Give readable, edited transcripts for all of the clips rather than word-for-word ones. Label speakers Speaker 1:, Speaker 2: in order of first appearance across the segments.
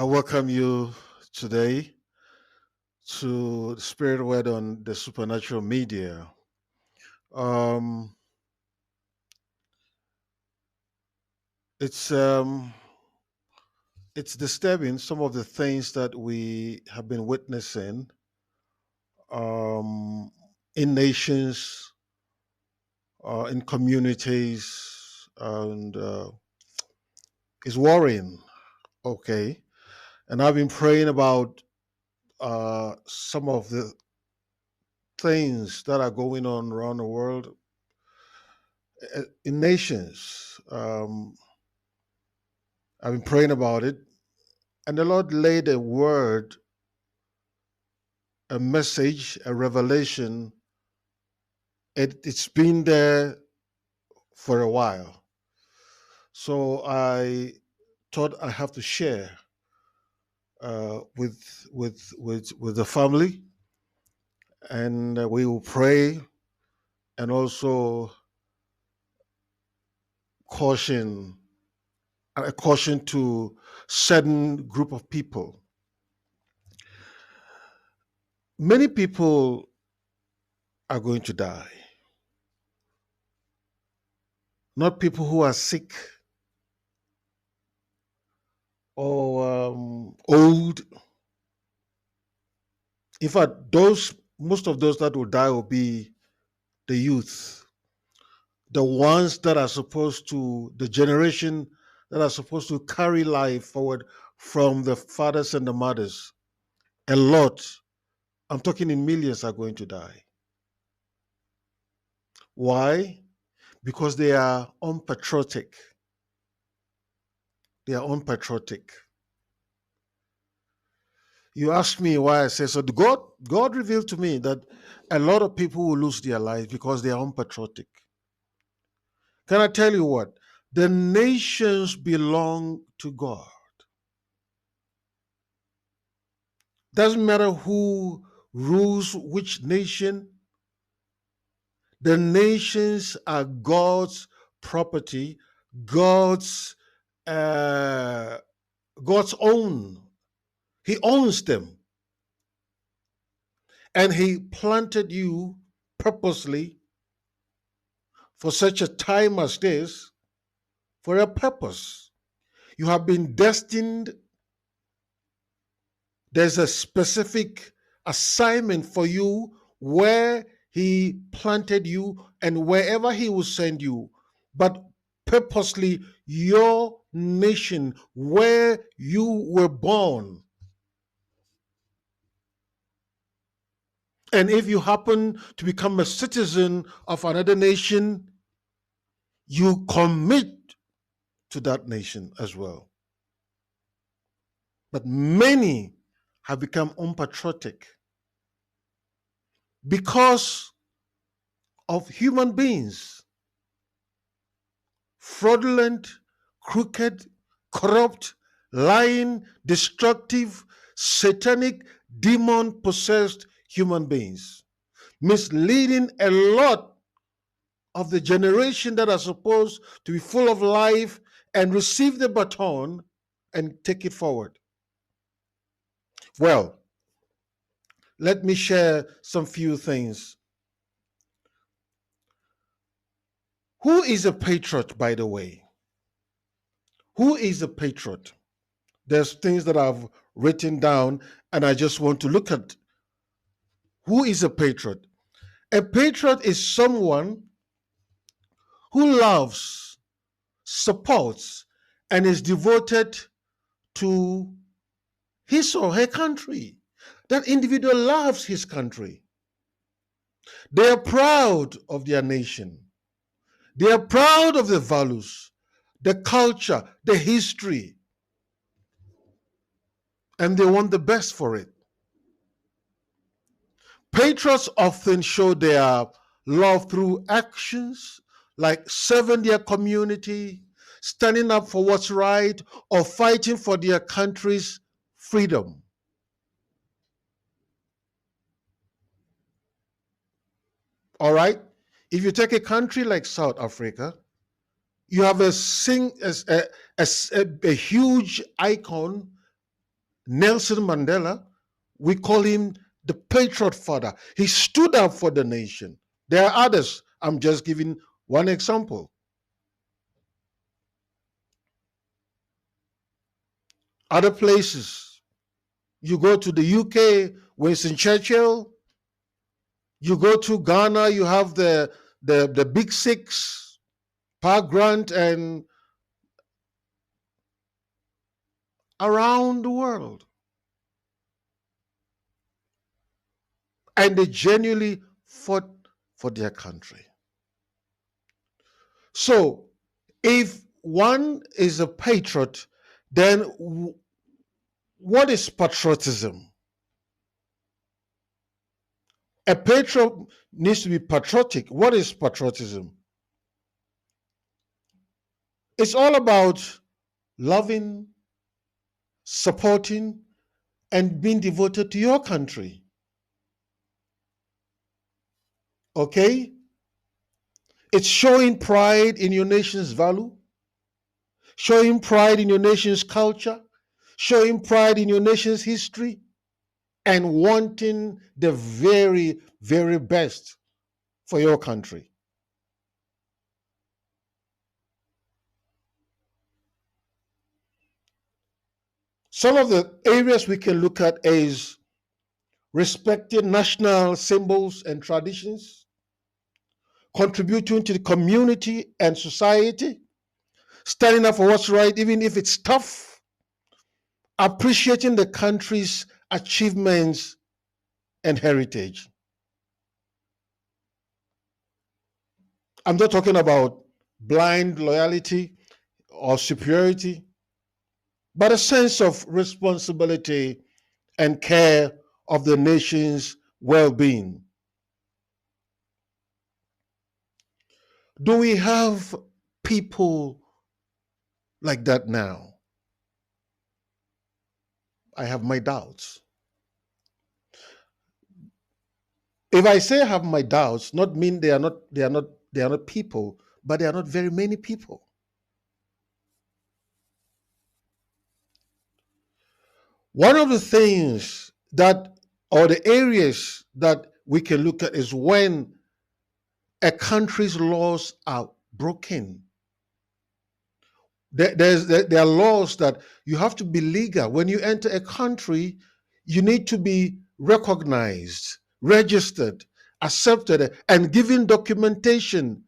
Speaker 1: welcome you today to the Spirit Word on the Supernatural Media. Um, it's um, it's disturbing some of the things that we have been witnessing um, in nations, in communities, and it's worrying. Okay, and I've been praying about some of the things that are going on around the world in nations. I've been praying about it, and the Lord laid a word, a message, a revelation. It's been there for a while. So I thought I have to share with the family, and we will pray and also caution a caution to certain group of people. Many people are going to die. Not people who are sick or old. In fact, those most of those that will die will be the youth, the ones that are supposed to, the generation that are supposed to carry life forward from the fathers and the mothers. A lot, I'm talking in millions, are going to die. Why? Because they are unpatriotic. They are unpatriotic. You ask me why I say so. God revealed to me that a lot of people will lose their lives because they are unpatriotic. Can I tell you what? The nations belong to God. Doesn't matter who rules which nation. The nations are God's property, God's uh, God's own. He owns them, and He planted you purposely for such a time as this, for a purpose. You have been destined. There's a specific assignment for you where He planted you and wherever He will send you. But purposely, your nation, where you were born. And if you happen to become a citizen of another nation, you commit to that nation as well. But many have become unpatriotic because of human beings, fraudulent, crooked, corrupt, lying, destructive, satanic, demon possessed human beings, misleading a lot of the generation that are supposed to be full of life and receive the baton and take it forward. Well, let me share some few things. Who is a patriot, by the way? Who is a patriot? There's things that I've written down, and I just want to look at. Who is a patriot? A patriot is someone who loves, supports, and is devoted to his or her country. That individual loves his country. They are proud of their nation. They are proud of the values, the culture, the history, and they want the best for it. Patriots often show their love through actions like serving their community, standing up for what's right, or fighting for their country's freedom. All right? If you take a country like South Africa, you have a huge icon Nelson Mandela, we call him the patriot father. He stood up for the nation. There are others. I'm just giving one example. Other places, you go to the UK, Winston Churchill. You go to Ghana, you have the big six, Park Grant, and around the world. And they genuinely fought for their country. So if one is a patriot, then what is patriotism? A patriot needs to be patriotic. What is patriotism? It's all about loving, supporting, and being devoted to your country. Okay? It's showing pride in your nation's value, showing pride in your nation's culture, showing pride in your nation's history, and wanting the very, very best for your country. Some of the areas we can look at is respecting national symbols and traditions, contributing to the community and society, standing up for what's right, even if it's tough, appreciating the country's achievements and heritage. I'm not talking about blind loyalty or superiority, but a sense of responsibility and care of the nation's well-being. Do we have people like that now? I have my doubts. If I say I have my doubts, not mean they are not people, but they are not very many people. One of the things that, or the areas that we can look at is when a country's laws are broken. There are laws that you have to be legal. When you enter a country, you need to be recognized, registered, accepted, and given documentation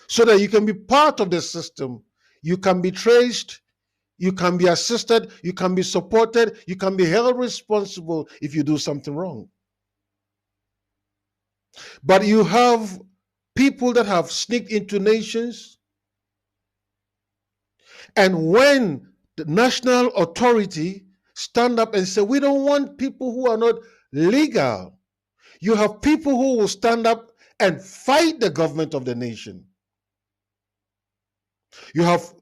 Speaker 1: so that you can be part of the system. You can be traced, you can be assisted, you can be supported, you can be held responsible if you do something wrong. But you have people that have sneaked into nations, and when the national authority stand up and say, we don't want people who are not legal, you have people who will stand up and fight the government of the nation. You have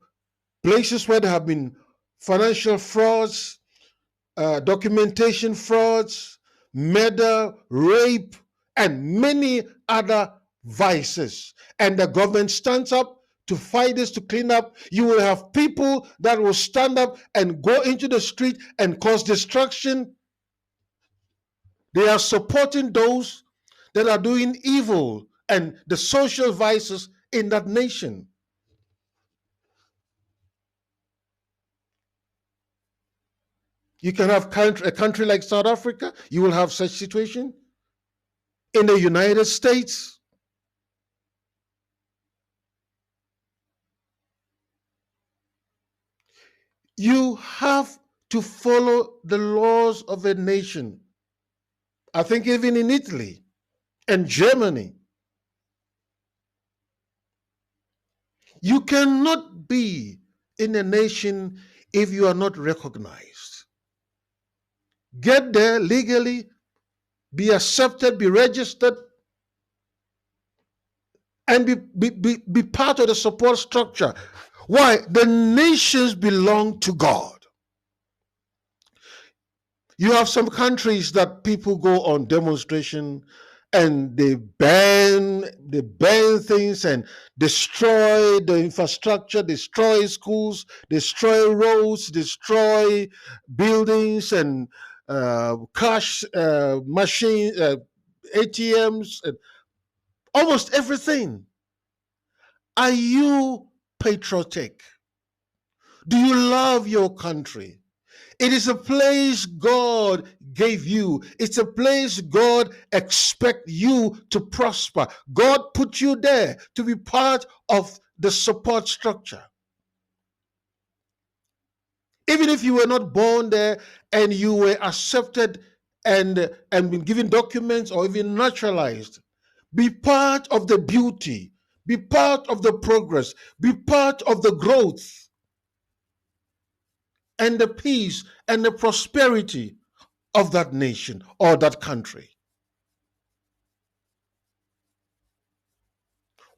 Speaker 1: places where there have been financial frauds, documentation frauds, murder, rape, and many other vices. And the government stands up to fight this, to clean up. You will have people that will stand up and go into the street and cause destruction. They are supporting those that are doing evil and the social vices in that nation. You can have a country like South Africa, you will have such situation. In the United States, you have to follow the laws of a nation. I think even in Italy and Germany, you cannot be in a nation if you are not recognized. Get there legally, be accepted, be registered, and be part of the support structure. Why? The nations belong to God. You have some countries that people go on demonstration and they burn things and destroy the infrastructure, destroy schools, destroy roads, destroy buildings and cash machine, ATMs, and almost everything. Are you patriotic? Do you love your country? It is a place God gave you. It's a place God expects you to prosper. God put you there to be part of the support structure. Even if you were not born there and you were accepted and been given documents or even naturalized, be part of the beauty, be part of the progress, be part of the growth and the peace and the prosperity of that nation or that country.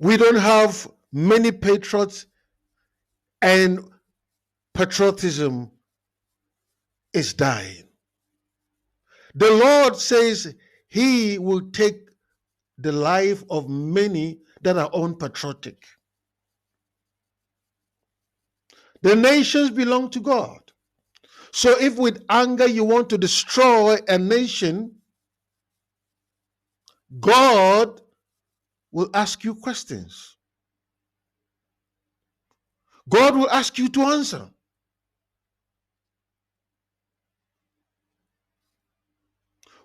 Speaker 1: We don't have many patriots, and patriotism is dying. The Lord says he will take the life of many that are unpatriotic. The nations belong to God. So if with anger you want to destroy a nation, God will ask you questions. God will ask you to answer.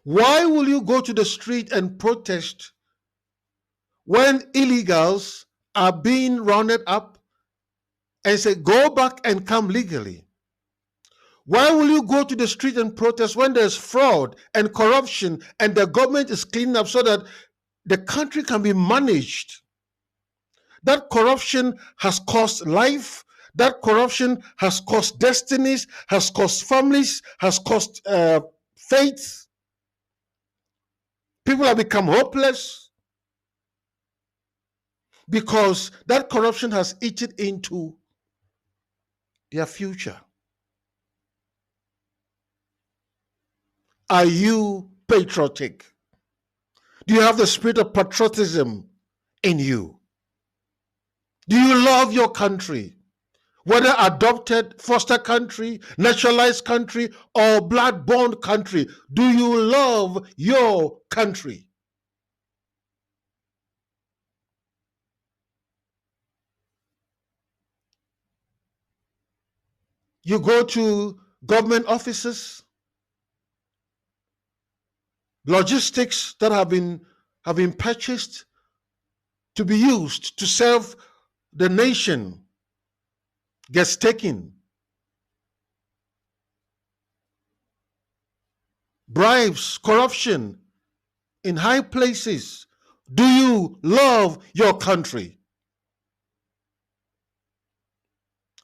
Speaker 1: Why will you go to the street and protest when illegals are being rounded up and say, go back and come legally? Why will you go to the street and protest when there's fraud and corruption and the government is cleaning up so that the country can be managed? That corruption has cost life. That corruption has cost destinies, has cost families, has cost faith. People have become hopeless because that corruption has eaten into their future. Are you patriotic? Do you have the spirit of patriotism in you? Do you love your country? Whether adopted, foster country, naturalized country, or blood-bond country, do you love your country? You go to government offices, logistics that have been purchased to be used to serve the nation gets taken. Bribes, corruption in high places. Do you love your country?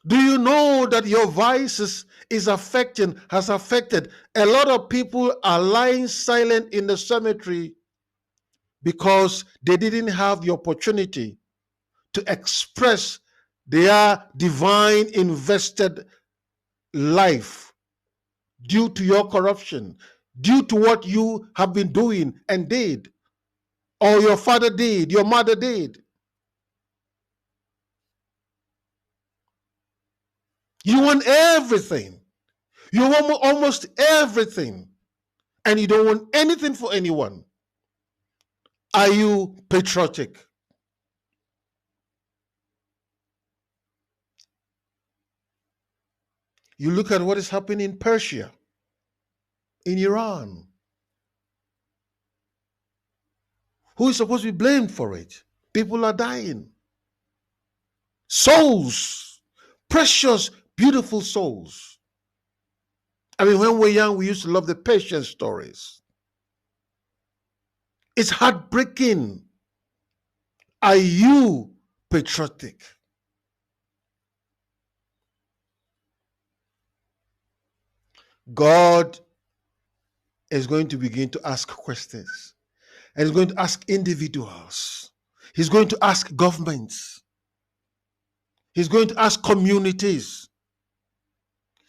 Speaker 1: Do you know that your vices has affected a lot of people are lying silent in the cemetery because they didn't have the opportunity to express their divine invested life due to your corruption, due to what you have been doing and did, or your father did, your mother did. You want everything. You want almost everything, and you don't want anything for anyone. Are you patriotic? You look at what is happening in Persia, in Iran. Who is supposed to be blamed for it? People are dying. Souls, precious, beautiful souls. I mean, when we were young, we used to love the Persian stories. It's heartbreaking. Are you patriotic? God is going to begin to ask questions. And he's going to ask individuals. He's going to ask governments. He's going to ask communities.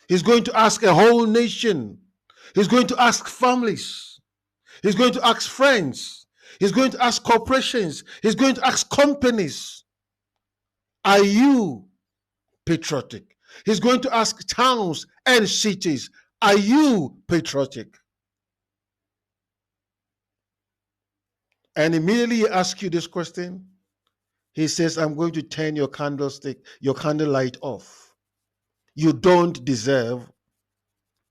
Speaker 1: He's going to ask a whole nation. He's going to ask families. He's going to ask friends. He's going to ask corporations. He's going to ask companies, are you patriotic? He's going to ask towns and cities, are you patriotic? And immediately he asks you this question. He says, I'm going to turn your candlestick, your candlelight off. You don't deserve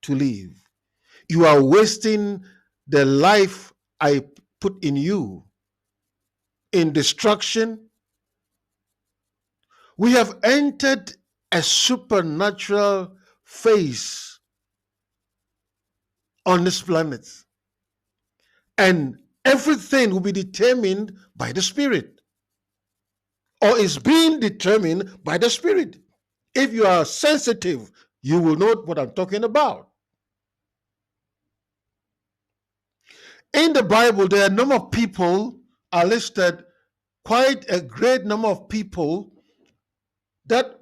Speaker 1: to live. You are wasting the life I put in you in destruction. We have entered a supernatural phase on this planet, and everything will be determined by the Spirit, or is being determined by the Spirit. If you are sensitive, you will know what I'm talking about. In the Bible, there are a number of people are listed, quite a great number of people that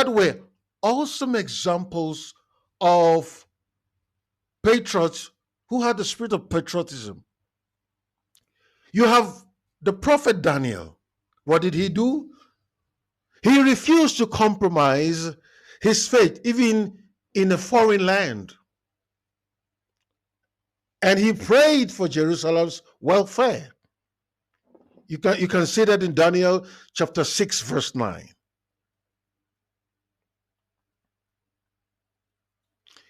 Speaker 1: were awesome examples of patriots who had the spirit of patriotism. You have the prophet Daniel. What did he do? He refused to compromise his faith, even in a foreign land. And he prayed for Jerusalem's welfare. You can see that in Daniel chapter 6, verse 9.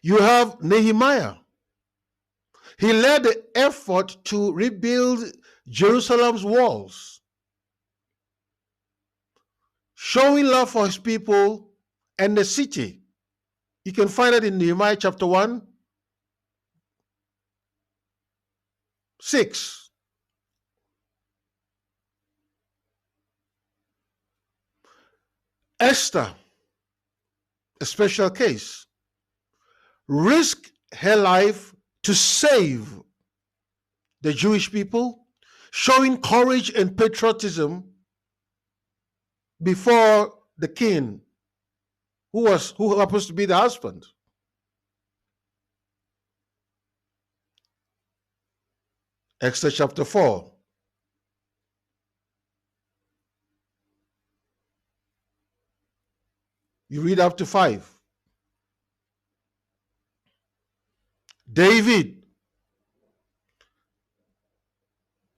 Speaker 1: You have Nehemiah. He led the effort to rebuild Jerusalem's walls, showing love for his people and the city. You can find it in Nehemiah chapter 1, 6. Esther, a special case, risked her life to save the Jewish people, showing courage and patriotism before the king, who happens to be the husband. Esther chapter 4. You read up to 5. David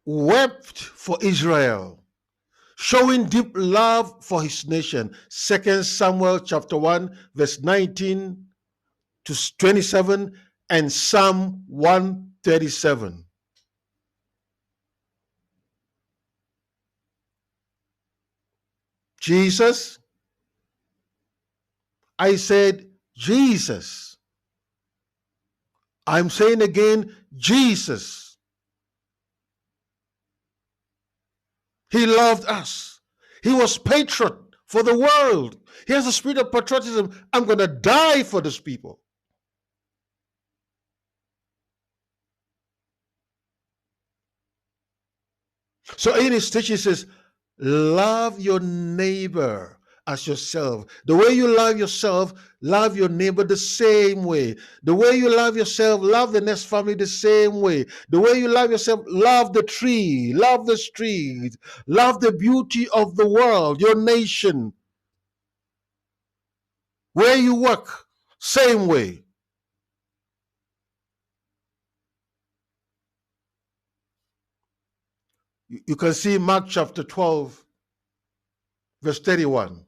Speaker 1: wept for Israel, showing deep love for his nation. 2 Samuel chapter 1, verse 19 to 27, and Psalm 137. Jesus, I said Jesus. I'm saying again, Jesus. He loved us. He was patriot for the world. He has a spirit of patriotism. I'm going to die for these people. So in his teaching, he says, love your neighbor as yourself. The way you love yourself, love your neighbor the same way. The way you love yourself, love the next family the same way. The way you love yourself, love the tree, love the street, love the beauty of the world, your nation. Where you work, same way. You can see Mark chapter 12, verse 31.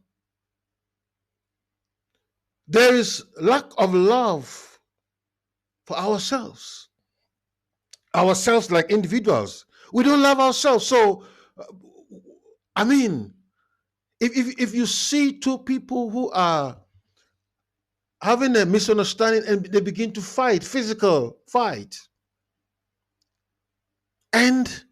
Speaker 1: There is lack of love for ourselves like individuals. We don't love ourselves. So, I mean, if you see two people who are having a misunderstanding and they begin to fight, physical fight, and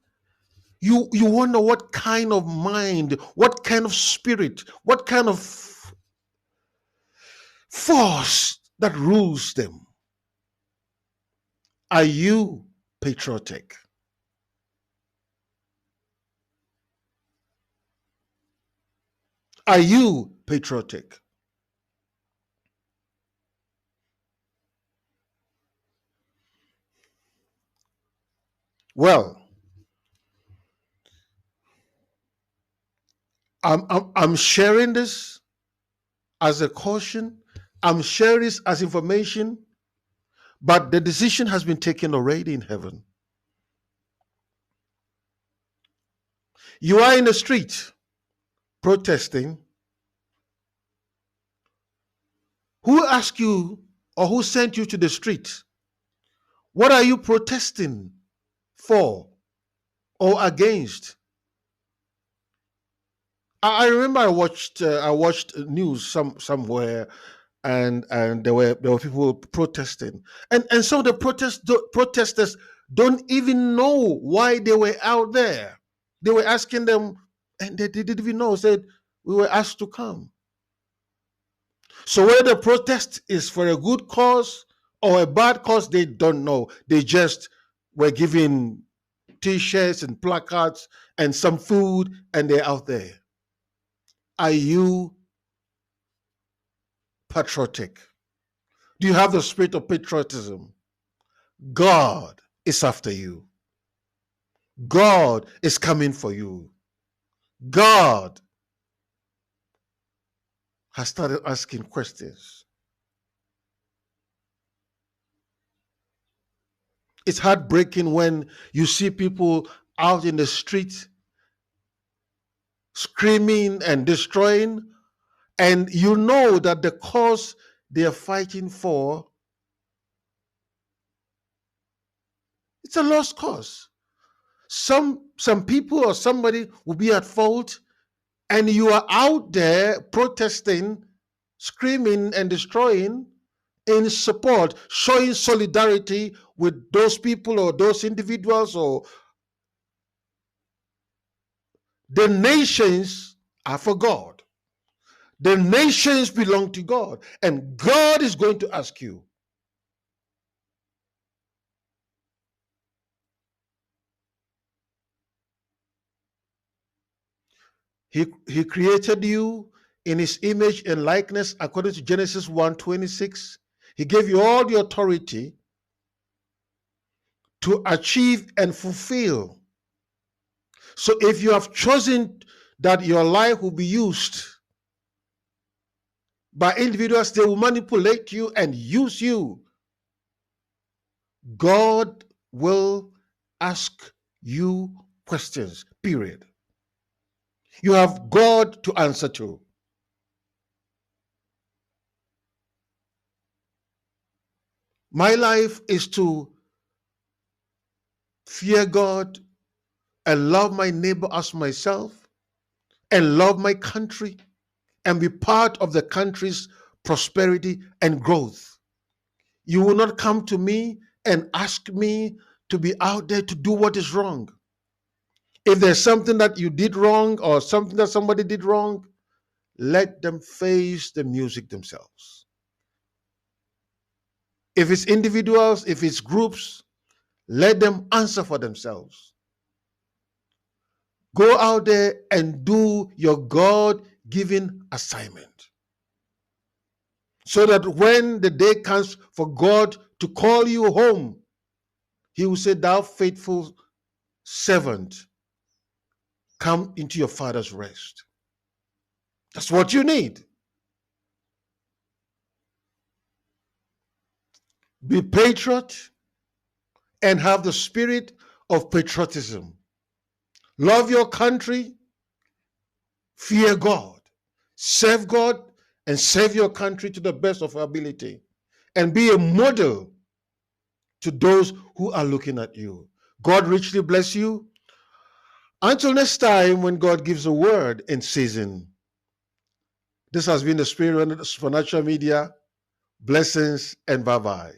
Speaker 1: you wonder what kind of mind, what kind of spirit, what kind of force that rules them. Are you patriotic? Are you patriotic? Well, I'm sharing this as a caution. I'm sharing this as information, but the decision has been taken already in heaven. You are in the street protesting. Who asked you or who sent you to the street? What are you protesting for or against? I remember I watched news somewhere, and there were people protesting, and some of the protesters don't even know why they were out there. They were asking them, and they didn't even know. Said we were asked to come. So whether the protest is for a good cause or a bad cause, they don't know. They just were given T-shirts and placards and some food, and they're out there. Are you patriotic? Do you have the spirit of patriotism? God is after you. God is coming for you. God has started asking questions. It's heartbreaking when you see people out in the street screaming and destroying, and you know that the cause they are fighting for, it's a lost cause. Some people or somebody will be at fault, and you are out there protesting, screaming and destroying in support, showing solidarity with those people or those individuals. Or the nations are for God. The nations belong to God, and God is going to ask you. He created you in his image and likeness according to Genesis 1:26. He gave you all the authority to achieve and fulfill. So if you have chosen that your life will be used by individuals, they will manipulate you and use you, God will ask you questions, period. You have God to answer to. My life is to fear God and love my neighbor as myself and love my country and be part of the country's prosperity and growth. You will not come to me and ask me to be out there to do what is wrong. If there's something that you did wrong or something that somebody did wrong, let them face the music themselves. If it's individuals, if it's groups, let them answer for themselves. Go out there and do your God-given assignment, so that when the day comes for God to call you home, he will say, "Thou faithful servant, come into your Father's rest." That's what you need. Be patriot and have the spirit of patriotism. Love your country, fear God, serve God, and serve your country to the best of your ability, and be a model to those who are looking at you. God richly bless you. Until next time, when God gives a word in season. This has been the Spirit Supernatural Media. Blessings and bye-bye.